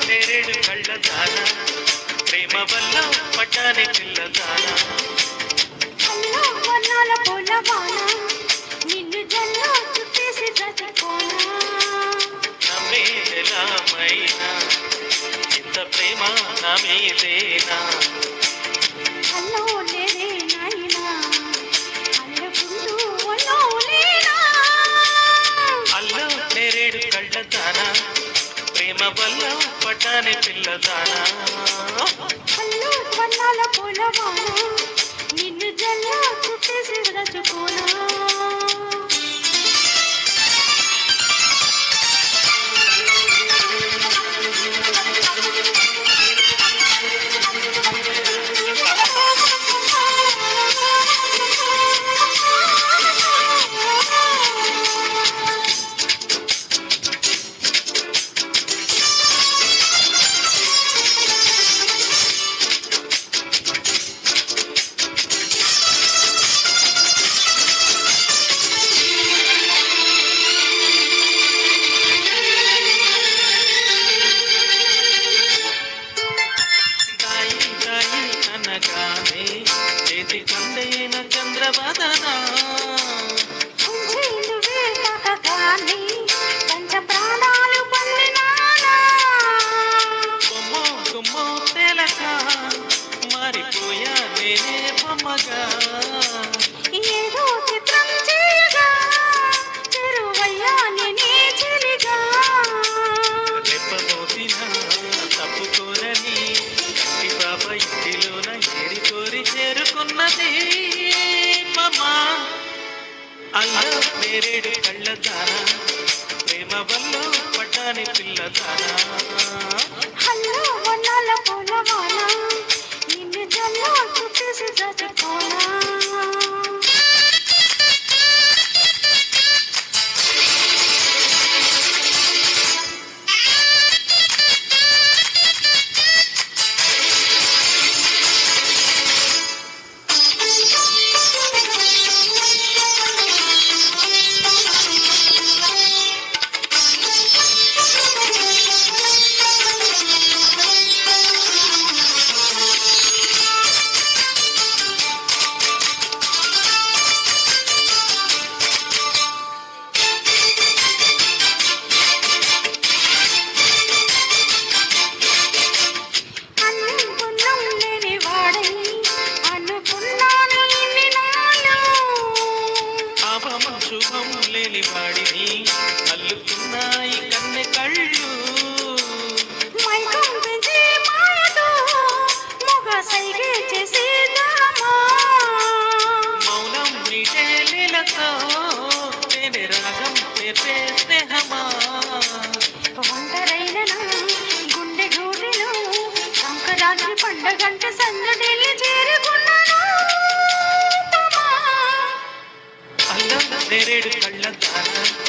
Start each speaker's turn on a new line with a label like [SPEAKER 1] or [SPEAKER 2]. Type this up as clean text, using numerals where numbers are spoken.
[SPEAKER 1] నేరేడు కళ్ళ దాన ప్రేమ వల్ల పట్టాని పిల్ల దాన
[SPEAKER 2] వర్ణాల పూలవాన నిన్ను జల్లో చుట్టేసి చచ్చిపోనా
[SPEAKER 1] నమ్మేలామైనా ఇంత ప్రేమ నా మీదేనా
[SPEAKER 2] అల్లో లేదే నాయనా అల్లకుంటూ ఒల్లో లేనా
[SPEAKER 1] అల్లో నేరేడు కళ్ళ దాన ప్రేమ వల్ల పట్టాని పిల్ల దాన
[SPEAKER 2] అల్లో వర్ణాల పూలవాన నిన్ను జల్లో చుట్టేసి చచ్చిపోనా
[SPEAKER 1] చేతి కొండైన చంద్రవదన
[SPEAKER 2] ప్రాణాలు పొందినానా
[SPEAKER 1] బొమ్మో గుమ్మో తెలక మారిపోయా నేనే బొమ్మగా
[SPEAKER 2] ఏదో చిత్రం చేయగా చెరువయ్యా నేనే చెలిగా
[SPEAKER 1] రెప్పమోసిన తప్పుకోరని కంటి పాప ఇంటిలోన ఏరి కోరి చేరుకున్నది మమా అల్లో నేరేడు కళ్ళ దాన ప్రేమ వల్ల పట్టాని పిల్ల దాన
[SPEAKER 2] హల్లో వనాల పూలవాన నిన్ను జల్లో చుట్టేసి చచ్చిపోనా
[SPEAKER 1] శుభం లేని వాడిని అల్లుకున్నాయి కన్నె కళ్ళు
[SPEAKER 2] మైకం పెంచి మాయతో మొగ సైగే చేసి
[SPEAKER 1] మౌనం నీటే లీలతో తేనె రాగం నేర్పే స్నేహమా
[SPEAKER 2] ఒంటరైన గుండె గూటిలో సంక్రాంతి పండగంట సందడిల్లి చేరుకున్నాను
[SPEAKER 1] అల్లం నేరేడు కళ్ళ దాన